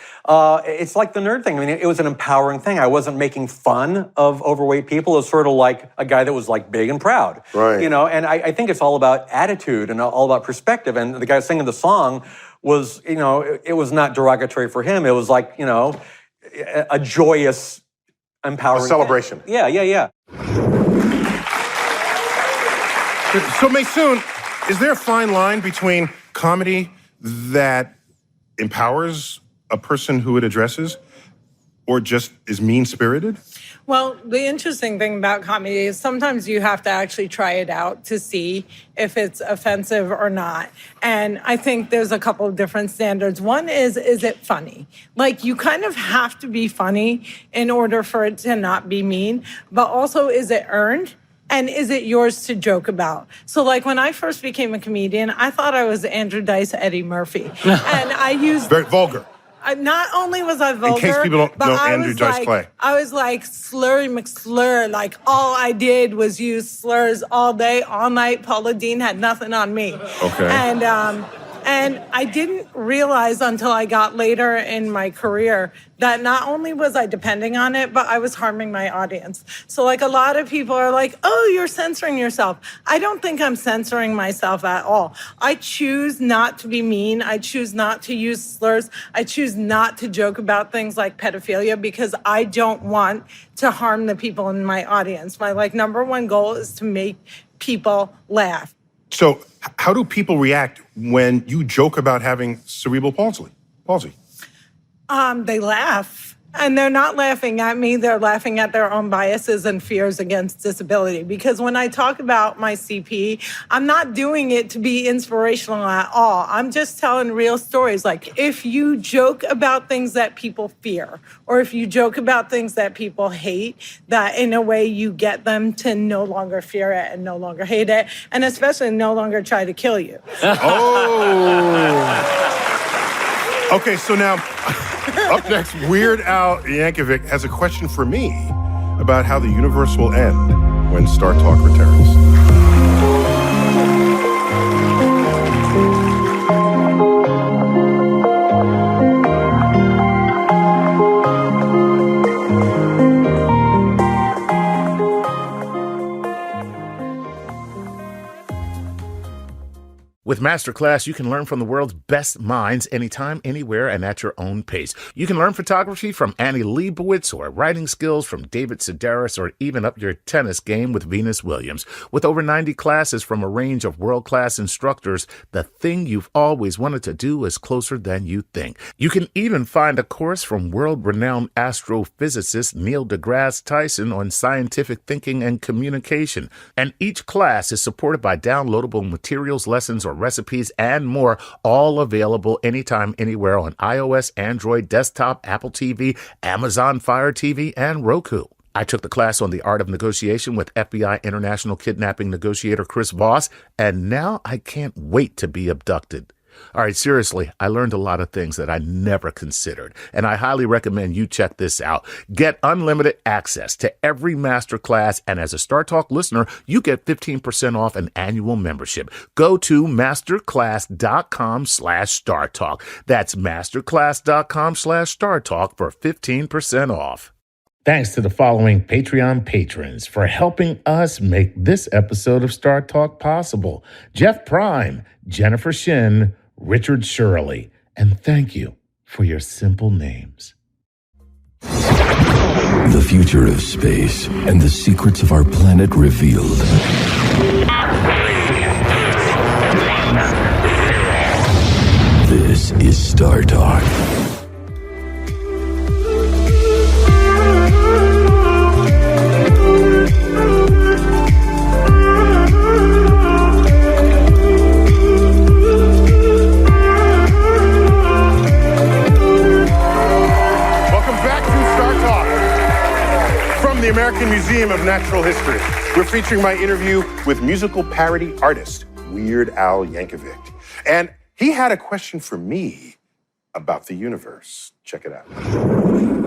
E: it's like the nerd thing. I mean, it was an empowering thing. I wasn't making fun of overweight people. It was sort of like a guy that was big and proud.
F: Right.
E: And I think it's all about attitude and all about perspective. And the guy singing the song was, it was not derogatory for him. It was a joyous, empowering...
F: A celebration.
E: Thing. Yeah.
F: So, Maysoon, is there a fine line between comedy that empowers a person who it addresses or just is mean-spirited?
C: Well, the interesting thing about comedy is sometimes you have to actually try it out to see if it's offensive or not. And I think there's a couple of different standards. One is it funny? You kind of have to be funny in order for it to not be mean, but also is it earned? And is it yours to joke about? So when I first became a comedian, I thought I was Andrew Dice Eddie Murphy. And I used...
F: Very vulgar.
C: Not only was I vulgar,
F: in case people don't know Andrew Dice Clay.
C: I was Slurry McSlur. All I did was use slurs all day, all night. Paula Deen had nothing on me.
F: Okay.
C: And I didn't realize until I got later in my career that not only was I depending on it, but I was harming my audience. So a lot of people are like, oh, you're censoring yourself. I don't think I'm censoring myself at all. I choose not to be mean. I choose not to use slurs. I choose not to joke about things like pedophilia because I don't want to harm the people in my audience. My number one goal is to make people laugh.
F: So how do people react when you joke about having cerebral palsy?
C: They laugh. And they're not laughing at me. They're laughing at their own biases and fears against disability. Because when I talk about my CP, I'm not doing it to be inspirational at all. I'm just telling real stories. If you joke about things that people fear, or if you joke about things that people hate, that in a way you get them to no longer fear it and no longer hate it, and especially no longer try to kill you.
F: Okay, so now, up next, Weird Al Yankovic has a question for me about how the universe will end when Star Talk returns.
A: With Masterclass, you can learn from the world's best minds anytime, anywhere, and at your own pace. You can learn photography from Annie Leibovitz, or writing skills from David Sedaris, or even up your tennis game with Venus Williams. With over 90 classes from a range of world-class instructors, the thing you've always wanted to do is closer than you think. You can even find a course from world-renowned astrophysicist Neil Degrasse Tyson on scientific thinking and communication. And each class is supported by downloadable materials, lessons, or recipes, and more, all available anytime, anywhere on iOS, Android, desktop, Apple TV, Amazon Fire TV, and Roku. I took the class on the art of negotiation with FBI international kidnapping negotiator Chris Voss, and now I can't wait to be abducted. All right, seriously, I learned a lot of things that I never considered, and I highly recommend you check this out. Get unlimited access to every masterclass, and as a Star Talk listener, you get 15% off an annual membership. Go to masterclass.com/StarTalk. That's masterclass.com/StarTalk for 15% off. Thanks to the following Patreon patrons for helping us make this episode of Star Talk possible: Jeff Prime, Jennifer Shin, Richard Shirley, and thank you for your simple names.
G: The future of space and the secrets of our planet revealed. This is Star Talk.
F: The American Museum of Natural History. We're featuring my interview with musical parody artist Weird Al Yankovic. And he had a question for me about the universe. Check it out.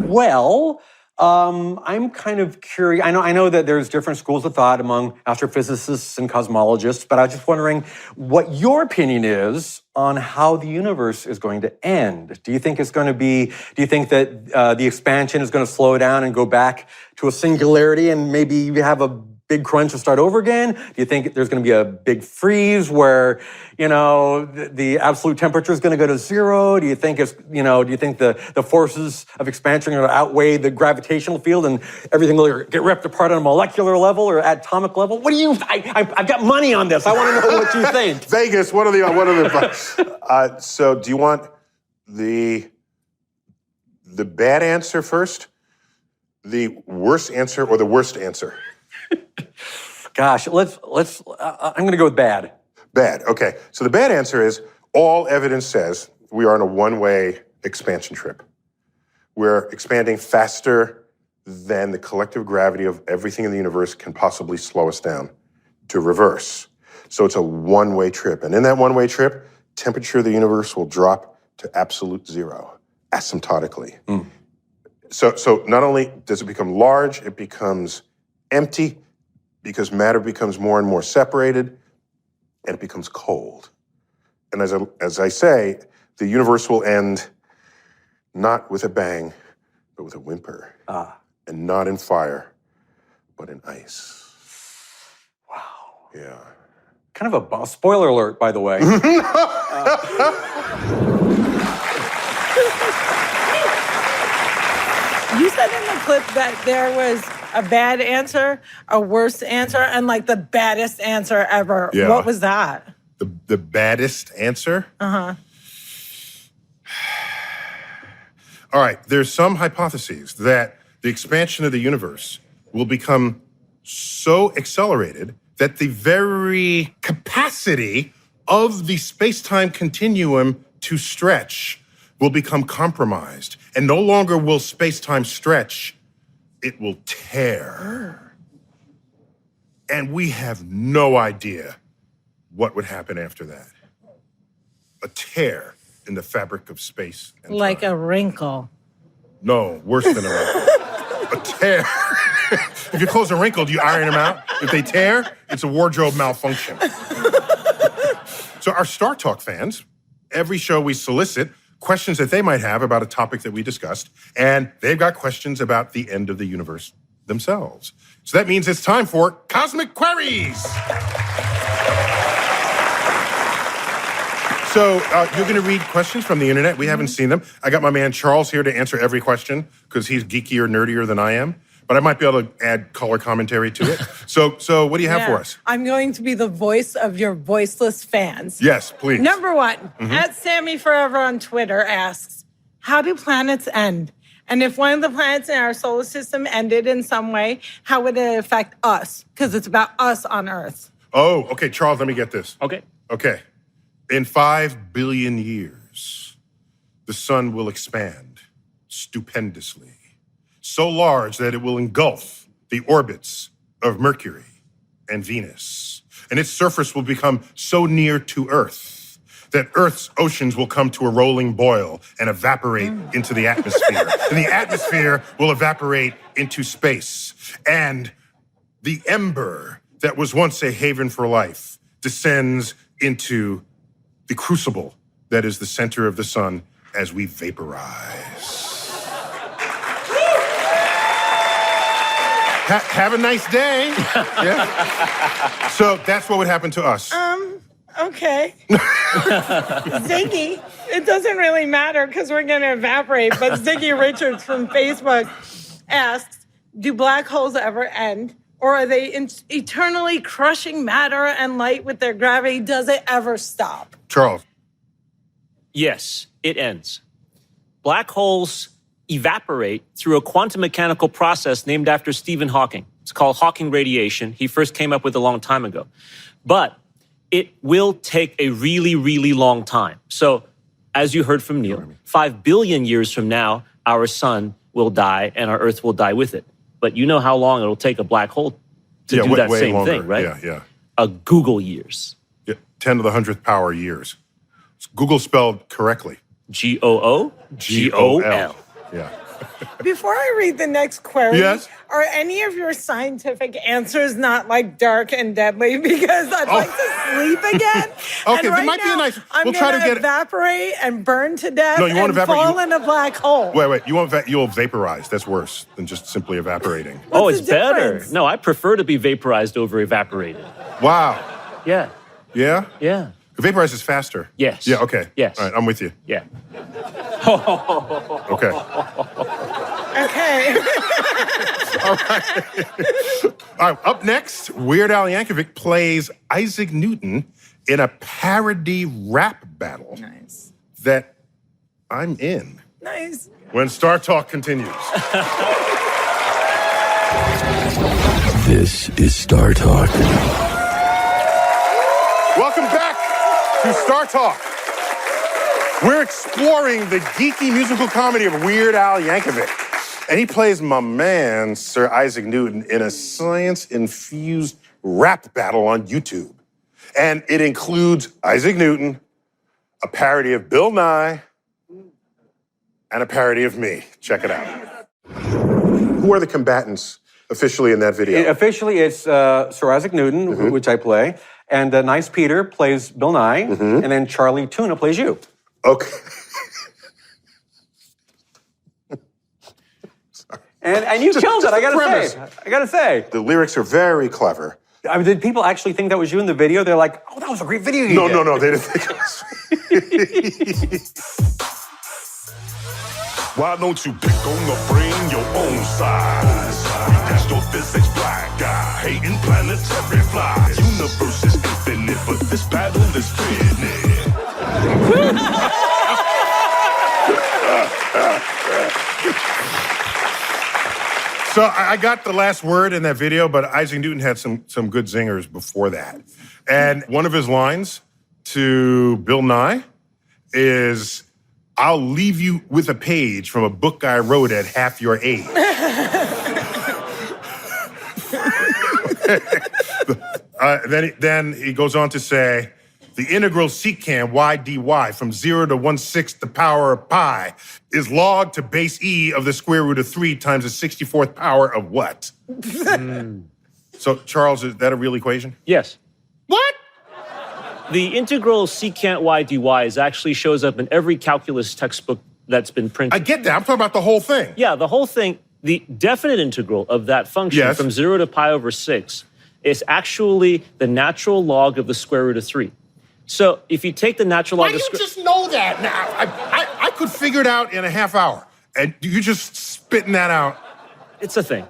E: Well, I'm kind of curious. I know that there's different schools of thought among astrophysicists and cosmologists, but I was just wondering what your opinion is on how the universe is going to end. Do you think that the expansion is going to slow down and go back to a singularity and maybe have a big crunch and start over again? Do you think there's going to be a big freeze where, the absolute temperature is going to go to zero? Do you think the forces of expansion are going to outweigh the gravitational field and everything will get ripped apart on a molecular level or atomic level? What do you, I've got money on this. I want to know what you think.
F: Vegas, what are the so do you want the bad answer first, the worst answer, or the worst answer?
E: Gosh, let's. I'm going to go with bad.
F: Bad. Okay. So the bad answer is all evidence says we are on a one-way expansion trip. We're expanding faster than the collective gravity of everything in the universe can possibly slow us down to reverse. So it's a one-way trip. And in that one-way trip, temperature of the universe will drop to absolute zero, asymptotically. Mm. So not only does it become large, it becomes empty because matter becomes more and more separated, and it becomes cold. And as I say, the universe will end not with a bang, but with a whimper. And not in fire, but in ice.
E: Wow.
F: Yeah.
E: Kind of a spoiler alert, by the way.
C: You said in the clip that there was a bad answer, a worse answer, and like the baddest answer ever.
F: Yeah.
C: What was that?
F: The baddest answer?
C: Uh-huh.
F: All right, there's some hypotheses that the expansion of the universe will become so accelerated that the very capacity of the space-time continuum to stretch will become compromised. And no longer will space-time stretch, it will tear. And we have no idea what would happen after that. A tear in the fabric of space and
C: like
F: time.
C: a wrinkle.
F: No, worse than a wrinkle. A tear. If your clothes are wrinkled, you iron them out. If they tear, it's a wardrobe malfunction. So our Star Talk fans, every show we solicit questions that they might have about a topic that we discussed, and they've got questions about the end of the universe themselves. So that means it's time for Cosmic Queries. So you're going to read questions from the internet. We haven't seen them. I got my man Charles here to answer every question because he's geekier, nerdier than I am. But I might be able to add color commentary to it. So what do you have for us?
C: I'm going to be the voice of your voiceless fans.
F: Yes, please.
C: Number one, at Sammy Forever on Twitter asks, how do planets end? And if one of the planets in our solar system ended in some way, how would it affect us? Because it's about us on Earth.
F: Oh, okay, Charles, let me get this.
D: Okay.
F: Okay. In 5 billion years, the sun will expand stupendously, so large that it will engulf the orbits of Mercury and Venus. And its surface will become so near to Earth that Earth's oceans will come to a rolling boil and evaporate into the atmosphere. And the atmosphere will evaporate into space. And the ember that was once a haven for life descends into the crucible that is the center of the sun as we vaporize. Have a nice day. Yeah. So that's what would happen to us.
C: Okay. Ziggy, it doesn't really matter because we're going to evaporate, but Ziggy Richards from Facebook asks, do black holes ever end? Or are they eternally crushing matter and light with their gravity? Does it ever stop?
F: Charles.
D: Yes, it ends. Black holes evaporate through a quantum mechanical process named after Stephen Hawking. It's called Hawking radiation. He first came up with it a long time ago. But it will take a really, really long time. So, as you heard from Neil, 5 billion years from now, our sun will die and our Earth will die with it. But you know how long it'll take a black hole to do that
F: way
D: same
F: longer.
D: thing, right?
F: Yeah.
D: A Google years.
F: Yeah, 10 to the 100th power years. Google spelled correctly.
D: G-O-O? G-O-L.
F: Yeah.
C: Before I read the next query,
F: Yes?
C: are any of your scientific answers not like dark and deadly? Because I'd like to sleep again.
F: Okay,
C: and
F: there
C: right
F: might be
C: now,
F: a nice-
C: I'm
F: we'll try to
C: gonna
F: get-
C: evaporate and burn to death
F: No, you won't
C: and
F: evaporate,
C: fall in a black hole.
F: Wait. You'll vaporize. That's worse than just simply evaporating.
D: Oh,
C: What's
D: it's
C: the
D: better.
C: difference?
D: No, I prefer to be vaporized over evaporated.
F: Wow.
D: Yeah.
F: Yeah?
D: Yeah.
F: Vaporize is faster.
D: Yes.
F: Yeah, okay.
D: Yes.
F: All right, I'm with you.
D: Yeah.
F: Okay.
C: Okay.
F: All right, up next, Weird Al Yankovic plays Isaac Newton in a parody rap battle
C: Nice.
F: that I'm in
C: Nice.
F: when Star Talk continues.
G: This is Star Talk.
F: Welcome back to Star Talk. We're exploring the geeky musical comedy of Weird Al Yankovic. And he plays my man, Sir Isaac Newton, in a science-infused rap battle on YouTube. And it includes Isaac Newton, a parody of Bill Nye, and a parody of me. Check it out. Who are the combatants officially in that video?
E: Officially, it's Sir Isaac Newton, which I play, and Nice Peter plays Bill Nye, and then Charlie Tuna plays you.
F: Okay.
E: And you killed it, I gotta say.
F: The lyrics are very clever.
E: I mean, did people actually think that was you in the video? They're like, oh, that was a great video you did.
F: No, they didn't think it was.
K: Why don't you pick on the brain your own size? Astrophysics black guy, hating planetary flies. Universe is infinite, but this battle is finished.
F: So I got the last word in that video, but Isaac Newton had some good zingers before that. And one of his lines to Bill Nye is, I'll leave you with a page from a book I wrote at half your age. Then he goes on to say, the integral secant y dy from 0 to 1/6 the power of pi is log to base e of the square root of 3 times the 64th power of what? So, Charles, is that a real equation?
D: Yes.
F: What?
D: The integral secant y dy actually shows up in every calculus textbook that's been printed.
F: I get that. I'm talking about the whole thing.
D: Yeah, the whole thing, the definite integral of that function
F: Yes.
D: from 0 to pi over 6 is actually the natural log of the square root of 3. So if you take the natural law
F: Why
D: of
F: do
D: the
F: you just know that now? I could figure it out in a half hour, and you just spitting that out.
D: It's a thing.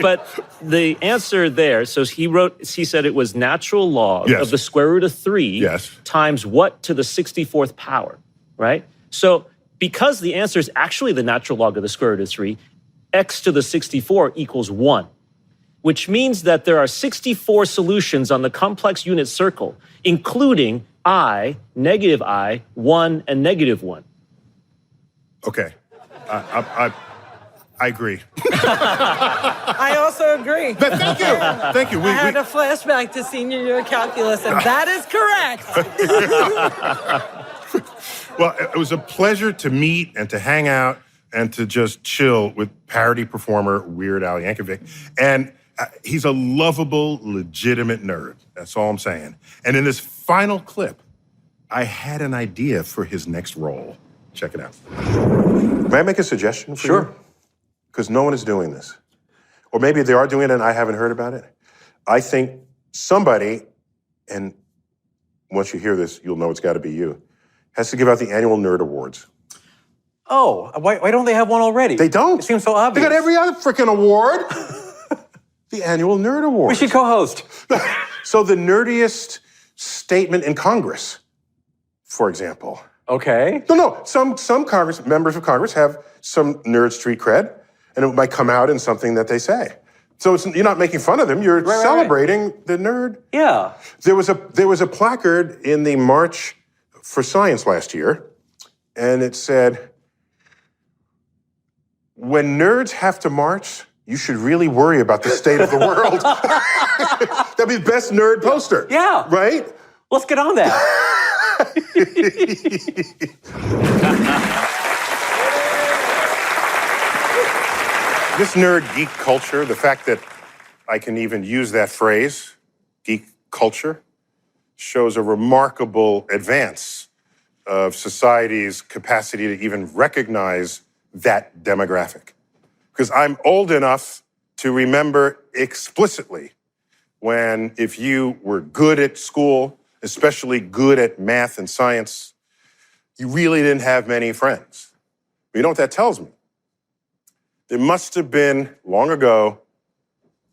D: But the answer there, so he said it was natural log of the square root of 3 times what to the 64th power, right? So because the answer is actually the natural log of the square root of 3, x to the 64 equals 1, which means that there are 64 solutions on the complex unit circle, including I, negative I, 1, and negative 1.
F: Okay. I agree.
C: I also agree.
F: But thank you. Thank you.
C: I had a flashback to senior year calculus, and that is correct.
F: Well, it was a pleasure to meet and to hang out and to just chill with parody performer Weird Al Yankovic. And he's a lovable, legitimate nerd. That's all I'm saying. And in this final clip, I had an idea for his next role. Check it out.
B: May I make a suggestion for you? Because no one is doing this. Or maybe they are doing it and I haven't heard about it. I think somebody, and once you hear this, you'll know it's got to be you, has to give out the annual Nerd Awards.
E: Oh, why don't they have one already?
B: They don't.
E: It seems so obvious.
B: They got every other freaking award. The annual Nerd Awards.
E: We should co-host.
B: So the nerdiest statement in Congress, for example.
E: Okay.
B: No. Some members of Congress have some nerd street cred, and it might come out in something that they say. So you're not making fun of them. You're celebrating the nerd.
E: Yeah.
B: There was a placard in the March for Science last year, and it said, "When nerds have to march, you should really worry about the state of the world." That'd be the best nerd poster.
E: Yeah.
B: Right?
E: Let's get on that.
B: This nerd geek culture, the fact that I can even use that phrase, geek culture, shows a remarkable advance of society's capacity to even recognize that demographic. Because I'm old enough to remember explicitly when, if you were good at school, especially good at math and science, you really didn't have many friends. You know what that tells me? There must have been, long ago,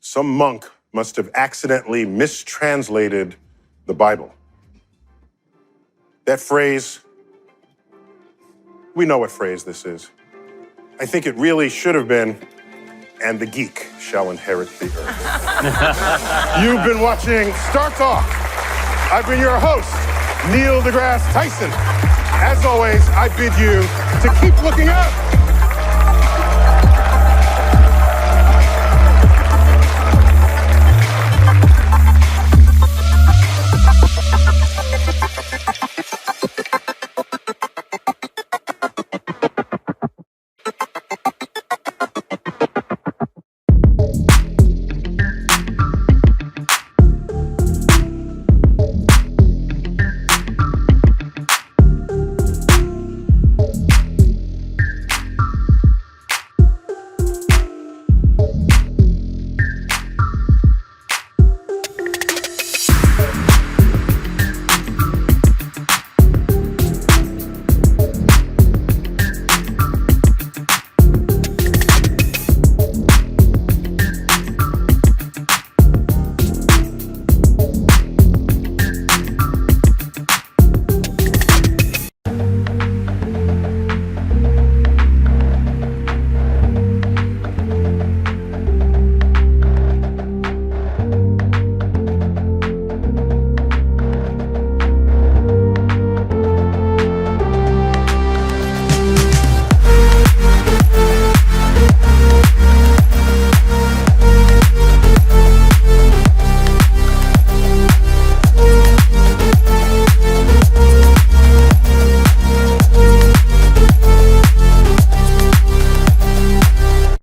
B: some monk must have accidentally mistranslated the Bible. That phrase, we know what phrase this is. I think it really should have been, "And the geek shall inherit the earth." You've been watching Star Talk. I've been your host, Neil deGrasse Tyson. As always, I bid you to keep looking up.